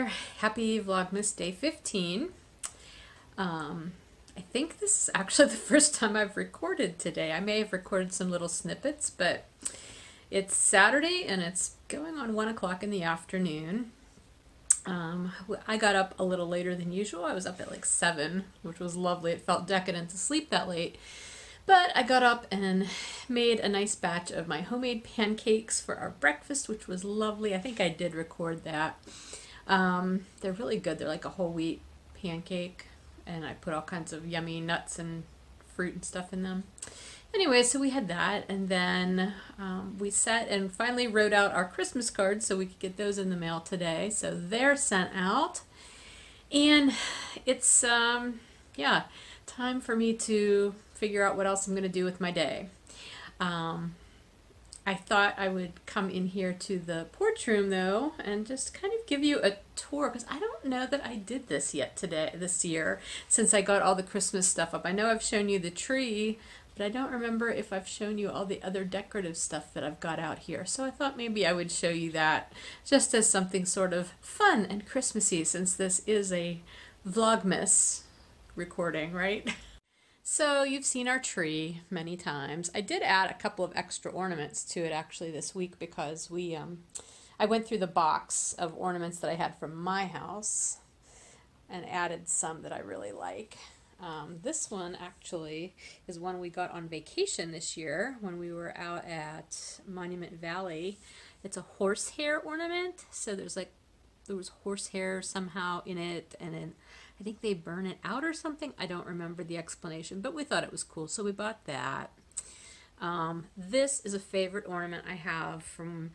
there. Happy Vlogmas Day 15. I think this is actually the first time I've recorded today. I may have recorded some little snippets, but it's Saturday and it's going on 1 o'clock in the afternoon. I got up a little later than usual. I was up at like 7, which was lovely. It felt decadent to sleep that late. But I got up and made a nice batch of my homemade pancakes for our breakfast, which was lovely. I think I did record that. They're really good. They're like a whole wheat pancake, and I put all kinds of yummy nuts and fruit and stuff in them. Anyway, so we had that, and then we sat and finally wrote out our Christmas cards so we could get those in the mail today. So they're sent out, and it's, yeah, time for me to figure out what else I'm going to do with my day. I thought I would come in here to the porch room though and just kind of give you a tour, because I don't know that I did this yet this year, since I got all the Christmas stuff up. I know I've shown you the tree, but I don't remember if I've shown you all the other decorative stuff that I've got out here. So I thought maybe I would show you that just as something sort of fun and Christmassy, since this is a Vlogmas recording, right? So you've seen our tree many times. I did add a couple of extra ornaments to it actually this week, because I went through the box of ornaments that I had from my house and added some that I really like. This one actually is one we got on vacation this year when we were out at Monument Valley. It's a horsehair ornament, so there was horsehair somehow in it, and then I think they burn it out or something. I don't remember the explanation, but we thought it was cool, so we bought that. This is a favorite ornament I have from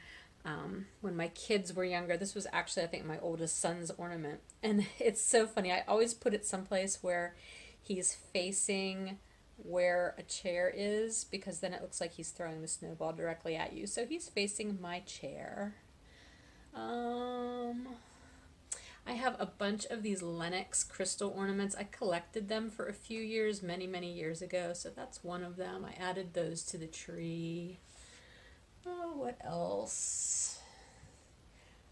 when my kids were younger. This was actually, I think, my oldest son's ornament, and it's so funny. I always put it someplace where he's facing where a chair is, because then it looks like he's throwing the snowball directly at you. So he's facing my chair. I have a bunch of these Lenox crystal ornaments. I collected them for a few years, many, many years ago, so that's one of them. I added those to the tree. Oh, what else?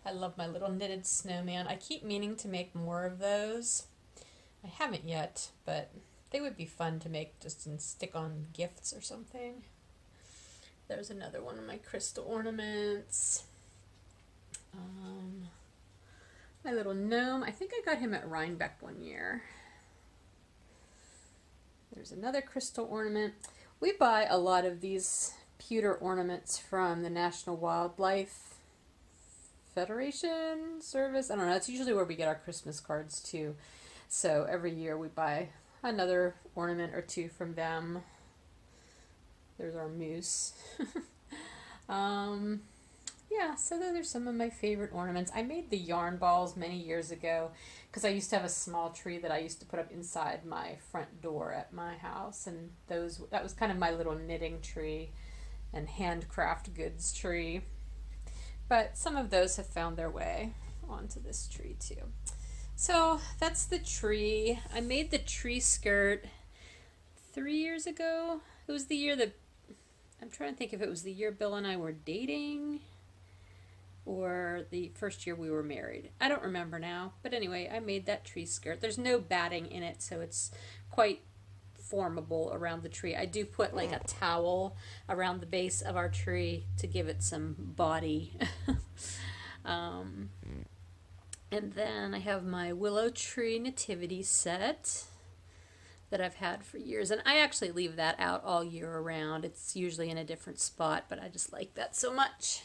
I love my little knitted snowman. I keep meaning to make more of those. I haven't yet, but they would be fun to make just and stick on gifts or something. There's another one of my crystal ornaments. My little gnome, I think I got him at Rhinebeck one year. There's another crystal ornament. We buy a lot of these pewter ornaments from the National Wildlife Federation Service. I don't know, it's usually where we get our Christmas cards too. So every year we buy another ornament or two from them. There's our moose. Yeah, so those are some of my favorite ornaments. I made the yarn balls many years ago because I used to have a small tree that I used to put up inside my front door at my house, and that was kind of my little knitting tree and handcraft goods tree. But some of those have found their way onto this tree too. So that's the tree. I made the tree skirt 3 years ago. It was the year that, I'm trying to think if it was the year Bill and I were dating or the first year we were married. I don't remember now, but anyway, I made that tree skirt. There's no batting in it, so it's quite formable around the tree. I do put like a towel around the base of our tree to give it some body. And then I have my willow tree nativity set that I've had for years, and I actually leave that out all year around. It's usually in a different spot, but I just like that so much.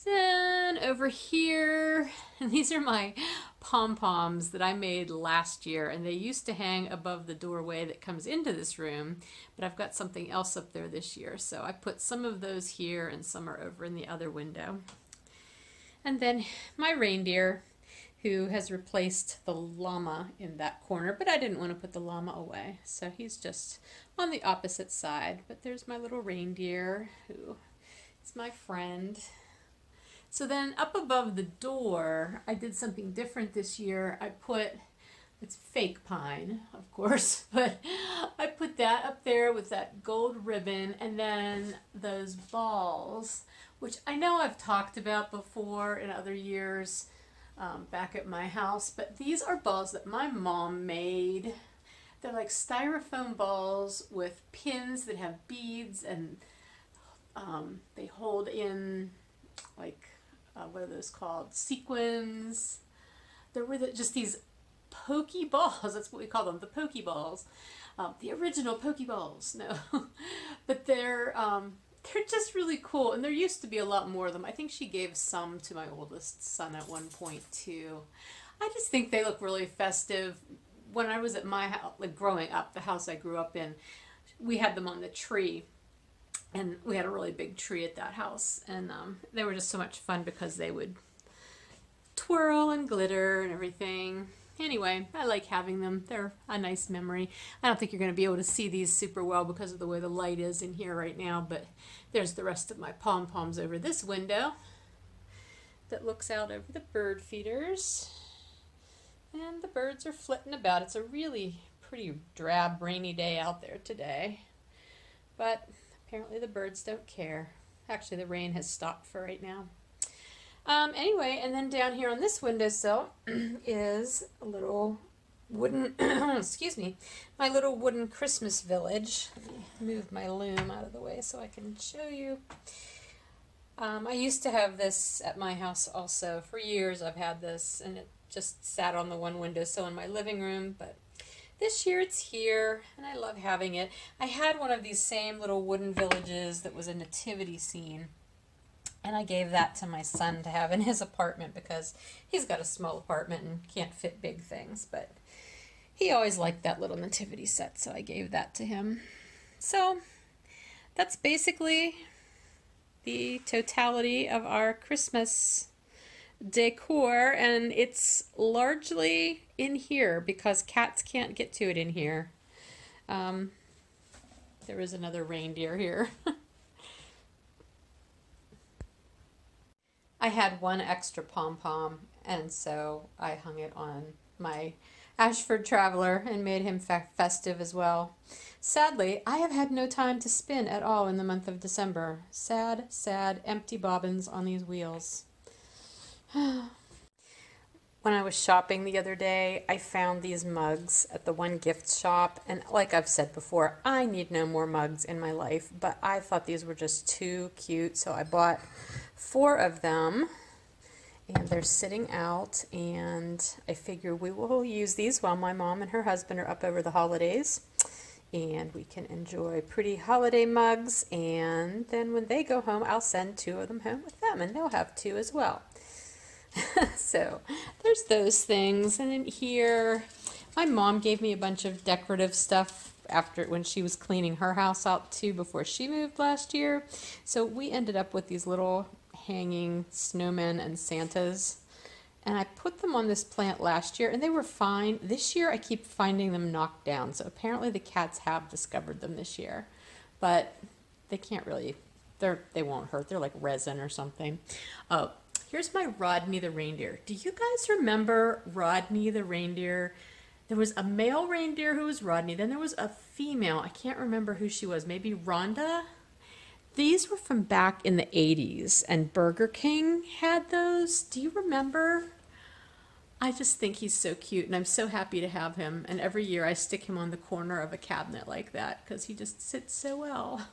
Then over here, and these are my pom-poms that I made last year, and they used to hang above the doorway that comes into this room, but I've got something else up there this year, so I put some of those here and some are over in the other window. And then my reindeer, who has replaced the llama in that corner, but I didn't want to put the llama away, so he's just on the opposite side. But there's my little reindeer, who is my friend. So then up above the door, I did something different this year. I put, it's fake pine, of course, but I put that up there with that gold ribbon, and then those balls, which I know I've talked about before in other years. back at my house. But these are balls that my mom made. They're like styrofoam balls with pins that have beads, and they hold in like, what are those called? Sequins. They're just these pokey balls. That's what we call them, the pokey balls. The original Pokeballs, no. But they're just really cool, and there used to be a lot more of them. I think she gave some to my oldest son at one point too. I just think they look really festive. When I was at my house, like growing up, the house I grew up in, we had them on the tree, and we had a really big tree at that house, and they were just so much fun because they would twirl and glitter and everything. Anyway, I like having them. They're a nice memory. I don't think you're going to be able to see these super well because of the way the light is in here right now, but there's the rest of my pom-poms over this window that looks out over the bird feeders. And the birds are flitting about. It's a really pretty drab, rainy day out there today. But apparently the birds don't care. Actually, the rain has stopped for right now. Anyway, and then down here on this windowsill is a little wooden, excuse me, my little wooden Christmas village. Let me move my loom out of the way so I can show you. I used to have this at my house also. For years I've had this, and it just sat on the one windowsill in my living room, but this year it's here, and I love having it. I had one of these same little wooden villages that was a nativity scene, and I gave that to my son to have in his apartment because he's got a small apartment and can't fit big things, but he always liked that little nativity set, so I gave that to him. So that's basically the totality of our Christmas decor, and it's largely in here because cats can't get to it in here. There is another reindeer here. I had one extra pom-pom, and so I hung it on my Ashford Traveler and made him festive as well. Sadly, I have had no time to spin at all in the month of December. Sad, sad, empty bobbins on these wheels. When I was shopping the other day, I found these mugs at the one gift shop, and like I've said before, I need no more mugs in my life, but I thought these were just too cute, so I bought 4 of them, and they're sitting out, and I figure we will use these while my mom and her husband are up over the holidays, and we can enjoy pretty holiday mugs, and then when they go home, I'll send 2 of them home with them, and they'll have 2 as well. So there's those things, and in here my mom gave me a bunch of decorative stuff when she was cleaning her house out too before she moved last year, so we ended up with these little hanging snowmen and Santas, and I put them on this plant last year and they were fine. This year I keep finding them knocked down, so apparently the cats have discovered them this year, but they can't really, they won't hurt. They're like resin or something. Oh, here's my Rodney the reindeer. Do you guys remember Rodney the reindeer? There was a male reindeer who was Rodney. Then there was a female. I can't remember who she was. Maybe Rhonda? These were from back in the 80s, and Burger King had those. Do you remember? I just think he's so cute, and I'm so happy to have him. And every year I stick him on the corner of a cabinet like that because he just sits so well.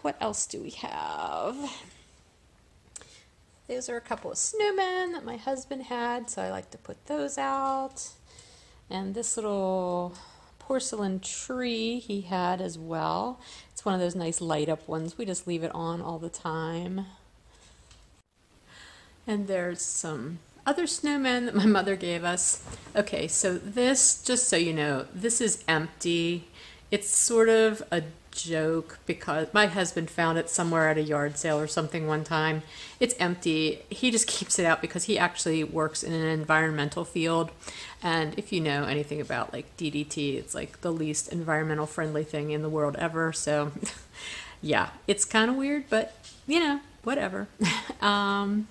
What else do we have? Those are a couple of snowmen that my husband had, so I like to put those out. And this little porcelain tree he had as well. It's one of those nice light up ones. We just leave it on all the time. And there's some other snowmen that my mother gave us. Okay, so this, just so you know, this is empty. It's sort of a joke because my husband found it somewhere at a yard sale or something one time. It's empty. He just keeps it out because he actually works in an environmental field, and if you know anything about like DDT, it's like the least environmental friendly thing in the world ever, so yeah, it's kind of weird, but you know, whatever. And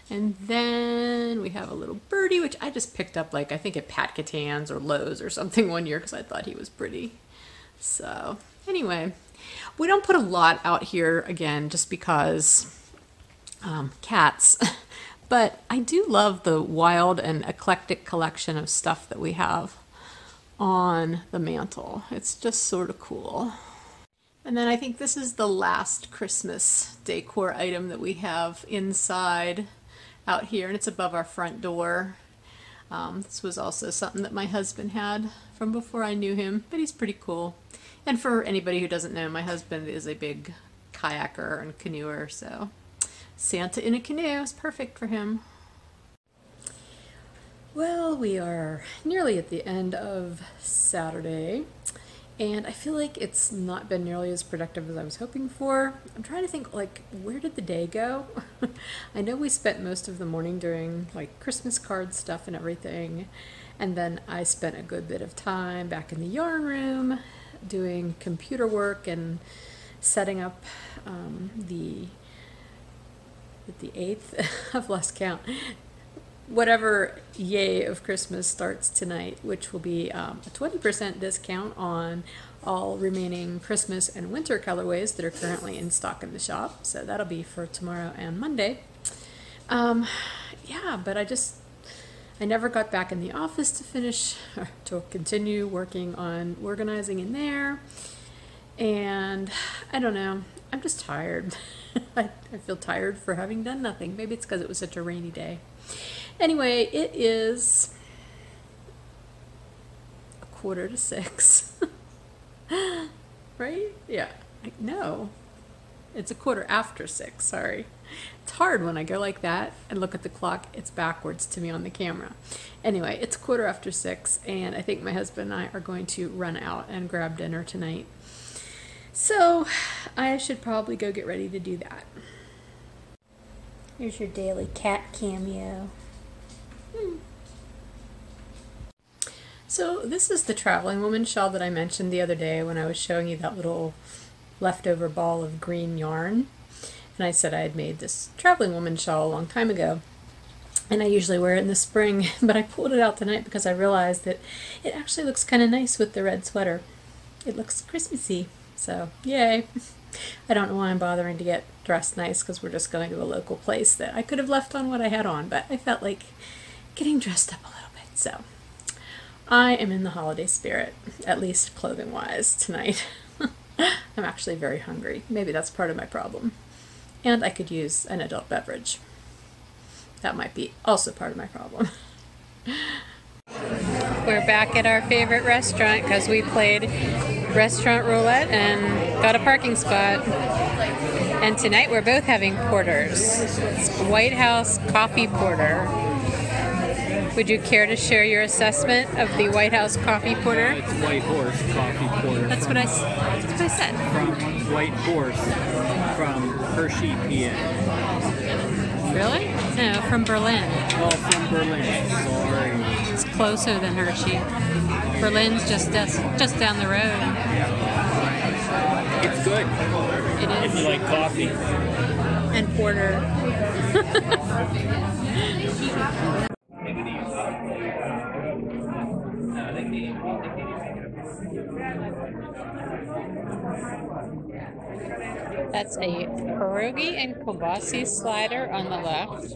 then we have a little birdie, which I just picked up like I think at Pat Catan's or Lowe's or something one year because I thought he was pretty. So anyway, we don't put a lot out here again just because cats, But I do love the wild and eclectic collection of stuff that we have on the mantle. It's just sort of cool. And then I think this is the last Christmas decor item that we have inside out here, and it's above our front door. This was also something that my husband had from before I knew him, but he's pretty cool. And for anybody who doesn't know, my husband is a big kayaker and canoeer, so Santa in a canoe is perfect for him. Well, we are nearly at the end of Saturday, and I feel like it's not been nearly as productive as I was hoping for. I'm trying to think, like, where did the day go? I know we spent most of the morning doing, like, Christmas card stuff and everything, and then I spent a good bit of time back in the yarn room doing computer work and setting up the 8th, I've lost count, whatever yay of Christmas starts tonight, which will be a 20% discount on all remaining Christmas and winter colorways that are currently in stock in the shop. So that'll be for tomorrow and Monday. Yeah, but I never got back in the office to finish, or to continue working on organizing in there. And I don't know, I'm just tired. I feel tired for having done nothing. Maybe it's because it was such a rainy day. Anyway, it is 5:45. Right? Yeah. No. It's 6:15, sorry. It's hard when I go like that and look at the clock. It's backwards to me on the camera. Anyway, it's 6:15, and I think my husband and I are going to run out and grab dinner tonight. So I should probably go get ready to do that. Here's your daily cat cameo. So this is the traveling woman shawl that I mentioned the other day when I was showing you that little leftover ball of green yarn. And I said I had made this traveling woman shawl a long time ago. And I usually wear it in the spring, but I pulled it out tonight because I realized that it actually looks kind of nice with the red sweater. It looks Christmassy. So, yay. I don't know why I'm bothering to get dressed nice because we're just going to a local place that I could have left on what I had on, but I felt like getting dressed up a little bit. So, I am in the holiday spirit, at least clothing-wise, tonight. I'm actually very hungry. Maybe that's part of my problem. And I could use an adult beverage. That might be also part of my problem. We're back at our favorite restaurant because we played restaurant roulette and got a parking spot. And tonight we're both having porters. It's White House Coffee Porter. Would you care to share your assessment of the White House Coffee Porter? It's White Horse Coffee Porter. That's what I said. From White Horse from Hershey, PA. Really? No, from Berlin. Oh, from Berlin. Sorry. It's closer than Hershey. Berlin's just down the road. It's good. It is. If you like coffee. And porter. That's a pierogi and kielbasa slider on the left,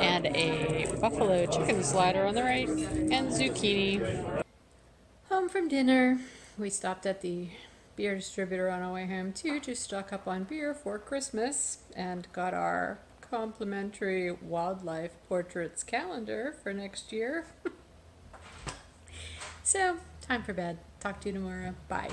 and a buffalo chicken slider on the right, and zucchini. Home from dinner. We stopped at the beer distributor on our way home too to stock up on beer for Christmas, and got our complimentary wildlife portraits calendar for next year. So, time for bed. Talk to you tomorrow. Bye.